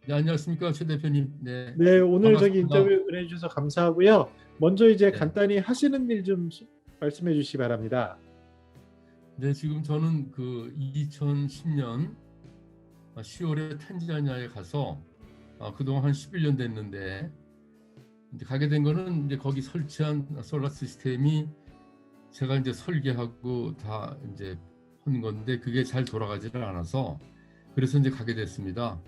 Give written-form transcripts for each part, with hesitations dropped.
네, 안녕하십니까, 최 대표님. 네, 네, 오늘 저기 인터뷰 반갑습니다. 해주셔서 감사하고요. 먼저 이제 네, 간단히 하시는 일 좀 말씀해 주시기 바랍니다. 네, 지금 저는 그 2010년 10월에 탄자니아에 가서 그동안 한 11년 됐는데, 이제 가게 된 거는 이제 거기 설치한 솔라 시스템이 제가 이제 설계하고 다 이제 한 건데 그게 잘 돌아가지를 않아서, 그래서 이제 가게 됐습니다.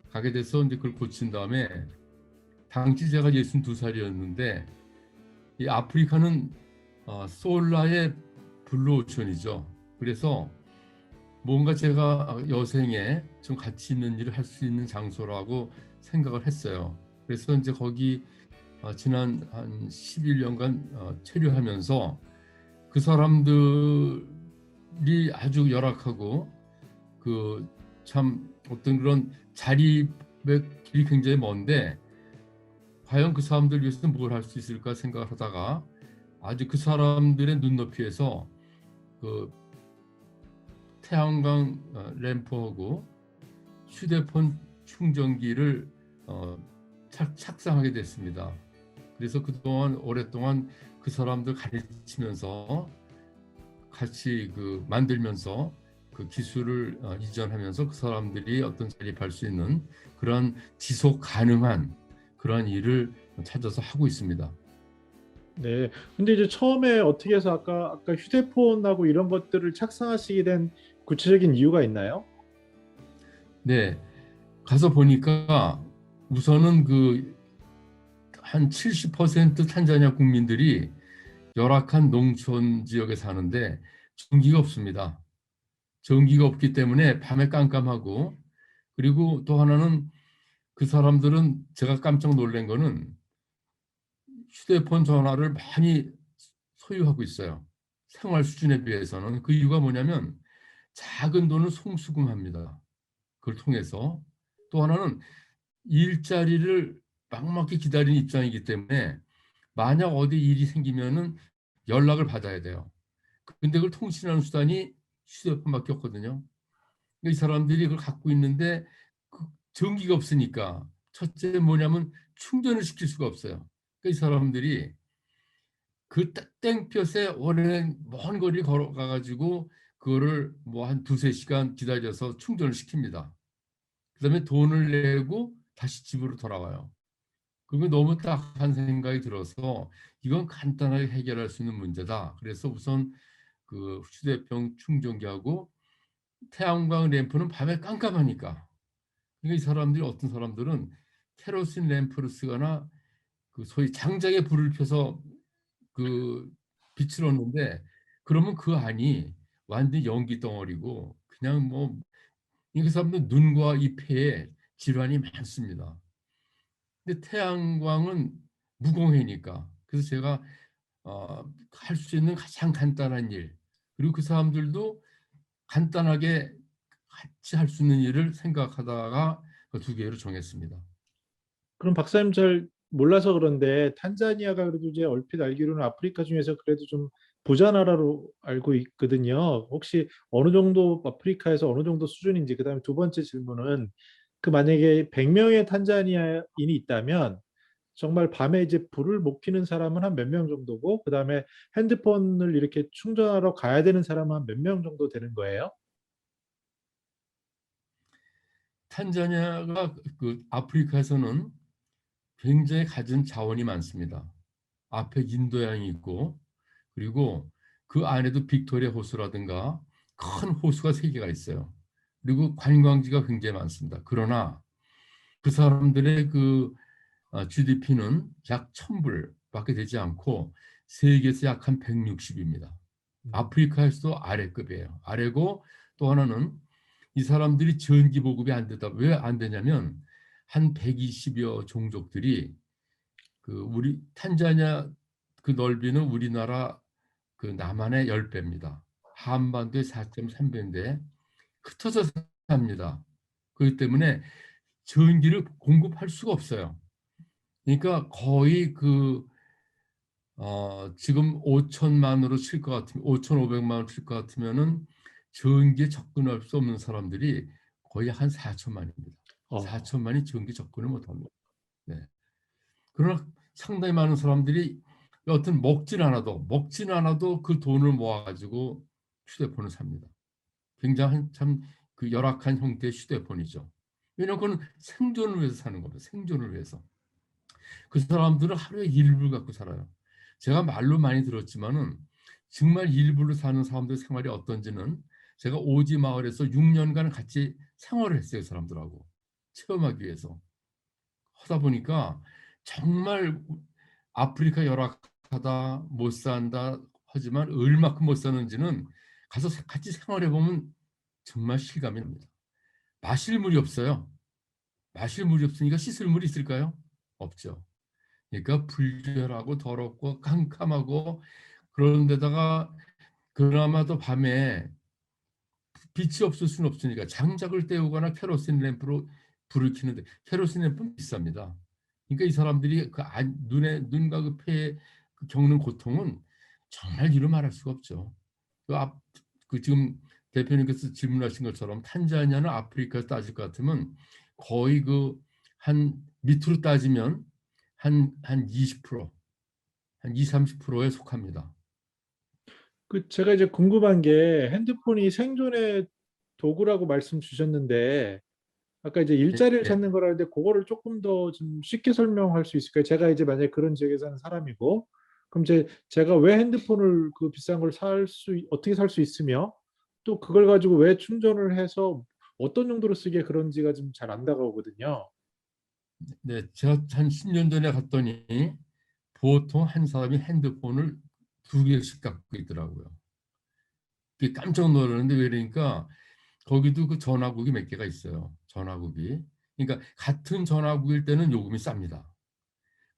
가게 돼서 이제 그걸 고친 다음에, 당시 제가 62살이었는데 이 아프리카는 솔라의 블루오션이죠. 그래서 뭔가 제가 여생에 좀 가치 있는 일을 할 수 있는 장소라고 생각을 했어요. 그래서 이제 거기 지난 한 11년간 체류하면서 그 사람들이 아주 열악하고 그 참 어떤 그런 자립의 길이 굉장히 먼데, 과연 그 사람들 위해서 뭘 할 수 있을까 생각을 하다가 아주 그 사람들의 눈높이에서 그 태양광 램프하고 휴대폰 충전기를 착상하게 됐습니다. 그래서 그동안 오랫동안 그 사람들 가르치면서 같이 그 만들면서 그 기술을 이전하면서 그 사람들이 어떤 자립할 수 있는 그런 지속 가능한 그런 일을 찾아서 하고 있습니다. 네, 근데 이제 처음에 어떻게 해서 아까 휴대폰하고 이런 것들을 착상하시게 된 구체적인 이유가 있나요? 네, 가서 보니까 우선은 그 한 70% 탄자니아 국민들이 열악한 농촌 지역에 사는데 전기가 없습니다. 전기가 없기 때문에 밤에 깜깜하고, 그리고 또 하나는 그 사람들은 제가 깜짝 놀란 거는 휴대폰 전화를 많이 소유하고 있어요. 생활 수준에 비해서는. 그 이유가 뭐냐면 작은 돈을 송수금합니다. 그걸 통해서. 또 하나는 일자리를 막막히 기다리는 입장이기 때문에 만약 어디 일이 생기면은 연락을 받아야 돼요. 근데 그걸 통신하는 수단이 휴대폰밖에 없거든요. 이 사람들이 그걸 갖고 있는데 그 전기가 없으니까 첫째 뭐냐면 충전을 시킬 수가 없어요. 이 사람들이 그 땡볕에 오랜 먼 거리 걸어가 가지고 그거를 뭐 한 두세 시간 기다려서 충전을 시킵니다. 그다음에 돈을 내고 다시 집으로 돌아와요. 그게 너무 딱한 생각이 들어서 이건 간단하게 해결할 수 있는 문제다. 그래서 우선 그 휴대폰 충전기하고 태양광 램프는 밤에 깜깜하니까, 그러니까 이 사람들이, 어떤 사람들은 케로신 램프를 쓰거나 그 소위 장작에 불을 펴서 그 빛을 얻는데, 그러면 그 안이 완전히 연기 덩어리고 그냥 뭐, 이 사람들 눈과 이 폐에 질환이 많습니다. 근데 태양광은 무공해니까, 그래서 제가 할 수 있는 가장 간단한 일, 그리고 그 사람들도 간단하게 같이 할 수 있는 일을 생각하다가 그 두 개로 정했습니다. 그럼 박사님 잘 몰라서 그런데 탄자니아가 그래도 이제 얼핏 알기로는 아프리카 중에서 그래도 좀 부자 나라로 알고 있거든요. 혹시 어느 정도 아프리카에서 어느 정도 수준인지, 그다음에 두 번째 질문은 그 만약에 100명의 탄자니아인이 있다면 정말 밤에 이제 불을 못 켜는 사람은 한 몇 명 정도고, 그다음에 핸드폰을 이렇게 충전하러 가야 되는 사람은 한 몇 명 정도 되는 거예요? 탄자니아가 그 아프리카에서는 굉장히 가진 자원이 많습니다. 앞에 인도양이 있고, 그리고 그 안에도 빅토리아 호수라든가 큰 호수가 세 개가 있어요. 그리고 관광지가 굉장히 많습니다. 그러나 그 사람들의 그 GDP는 약 1000불밖에 되지 않고 세계에서 약 한 160입니다. 음. 아프리카에서도 아래급이에요. 아래고, 또 하나는 이 사람들이 전기 보급이 안 되다. 왜 안 되냐면 한 120여 종족들이 그 우리 탄자니아 그 넓이는 우리나라 그 남한의 10배입니다. 한반도의 4.3배인데 흩어져 삽니다. 그렇기 때문에 전기를 공급할 수가 없어요. 그러니까 거의 그 지금 5천만으로 칠 것 같으면, 5,500만으로 칠 것 같으면은 전기에 접근할 수 없는 사람들이 거의 한 4천만입니다. 어. 4천만이 전기 접근을 못합니다. 네. 그러나 상당히 많은 사람들이 여튼 먹진 않아도 그 돈을 모아가지고 휴대폰을 삽니다. 굉장히 참 그 열악한 형태의 휴대폰이죠. 왜냐하면 그건 생존을 위해서 사는 겁니다. 생존을 위해서. 그 사람들은 하루에 1불 갖고 살아요. 제가 말로 많이 들었지만은 정말 1불로 사는 사람들 생활이 어떤지는 제가 오지 마을에서 6년간 같이 생활을 했어요. 그 사람들하고 체험하기 위해서. 하다 보니까 정말 아프리카 열악하다, 못 산다 하지만 얼마큼 못 사는지는 가서 같이 생활해 보면 정말 실감이 납니다. 마실 물이 없어요. 마실 물이 없으니까 씻을 물이 있을까요? 없죠. 그러니까 불결하고 더럽고 캄캄하고, 그런 데다가 그나마도 밤에 빛이 없을 수는 없으니까 장작을 때우거나 케로신 램프로 불을 켜는데, 케로신 램프는 비쌉니다. 그러니까 이 사람들이 눈과 그 폐에 겪는 고통은 정말 이루 말할 수가 없죠. 그 지금 대표님께서 질문하신 것처럼 탄자니아는 아프리카에서 따질 것 같으면 거의 그 한 밑으로 따지면 한 20%, 한 2, 30%에 속합니다. 그 제가 이제 궁금한 게 핸드폰이 생존의 도구라고 말씀 주셨는데 아까 이제 예, 일자리를 예. 찾는 거라는데 그거를 조금 더 좀 쉽게 설명할 수 있을까요? 제가 이제 만약에 그런 지역에 사는 사람이고 그럼 이제 제가 왜 핸드폰을 그 비싼 걸 어떻게 살 수 있으며 또 그걸 가지고 왜 충전을 해서 어떤 용도로 쓰기에 그런지가 좀 잘 안 다가오거든요. 네, 제가 한 10년 전에 갔더니 보통 한 사람이 핸드폰을 2개씩 갖고 있더라고요. 그게 깜짝 놀랐는데, 왜 그러니까 거기도 그 전화국이 몇 개가 있어요. 전화국이. 그러니까 같은 전화국일 때는 요금이 쌉니다.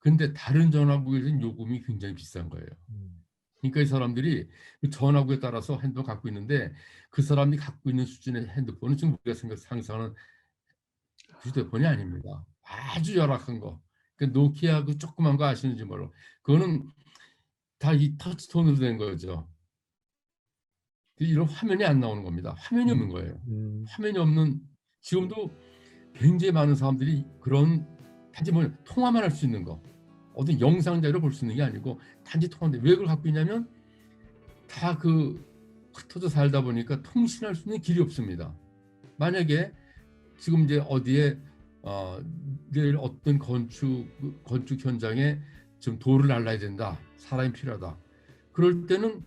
근데 다른 전화국에서는 요금이 굉장히 비싼 거예요. 음. 그러니까 이 사람들이 그 전화국에 따라서 핸드폰 갖고 있는데, 그 사람이 갖고 있는 수준의 핸드폰은 지금 우리가 상상하는 휴대폰이 아닙니다. 아주 열악한 거. 그 노키아 그 조그만 거 아시는지 몰라. 그거는 다 이 터치톤으로 된 거죠. 이런 화면이 안 나오는 겁니다. 화면이 음. 없는 거예요. 음. 화면이 없는, 지금도 굉장히 많은 사람들이 그런, 단지 뭐 통화만 할 수 있는 거, 어떤 영상 자료를 볼 수 있는 게 아니고 단지 통화인데, 왜 그걸 갖고 있냐면 다 그 흩어져 살다 보니까 통신할 수 있는 길이 없습니다. 만약에 지금 이제 어디에 어, 내일 어떤 건축 현장에 지금 돌을 날라야 된다, 사람이 필요하다, 그럴 때는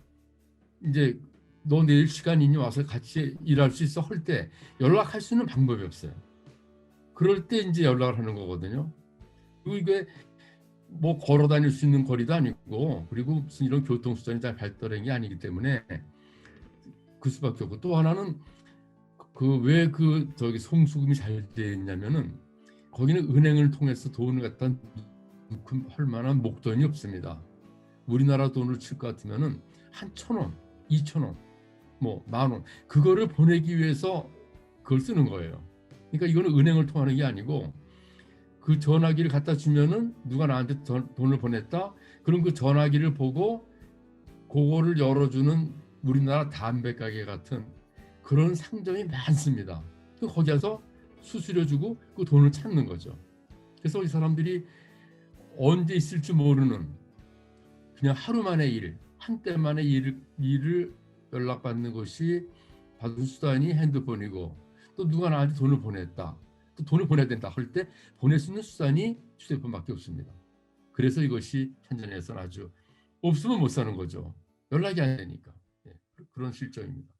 이제 너 내일 시간 있니 와서 같이 일할 수 있어 할 때 연락할 수 있는 방법이 없어요. 그럴 때 이제 연락을 하는 거거든요. 그리고 이게 뭐 걸어 다닐 수 있는 거리도 아니고, 그리고 무슨 이런 교통수단이 잘 발달한 게 아니기 때문에 그 수밖에 없고, 또 하나는 그 왜 그 저기 송수금이 잘 돼 있냐면은 거기는 은행을 통해서 돈을 갖다 할 만한 목돈이 없습니다. 우리나라 돈을 칠 것 같으면은 한 1,000원, 2,000원, 뭐 10,000원, 그거를 보내기 위해서 그걸 쓰는 거예요. 그러니까 이거는 은행을 통하는 게 아니고, 그 전화기를 갖다 주면은 누가 나한테 돈을 보냈다, 그럼 그 전화기를 보고 그거를 열어주는 우리나라 담배 가게 같은 그런 상점이 많습니다. 거기 가서 수수료 주고 그 돈을 찾는 거죠. 그래서 이 사람들이 언제 있을지 모르는, 그냥 하루 만에 한때 만에 일을 연락받는 것이, 받은 수단이 핸드폰이고, 또 누가 나한테 돈을 보냈다, 또 돈을 보내야 된다 할 때 보낼 수 있는 수단이 휴대폰밖에 없습니다. 그래서 이것이 탄자니아에서는 아주 없으면 못 사는 거죠. 연락이 안 되니까. 예, 그런 실정입니다.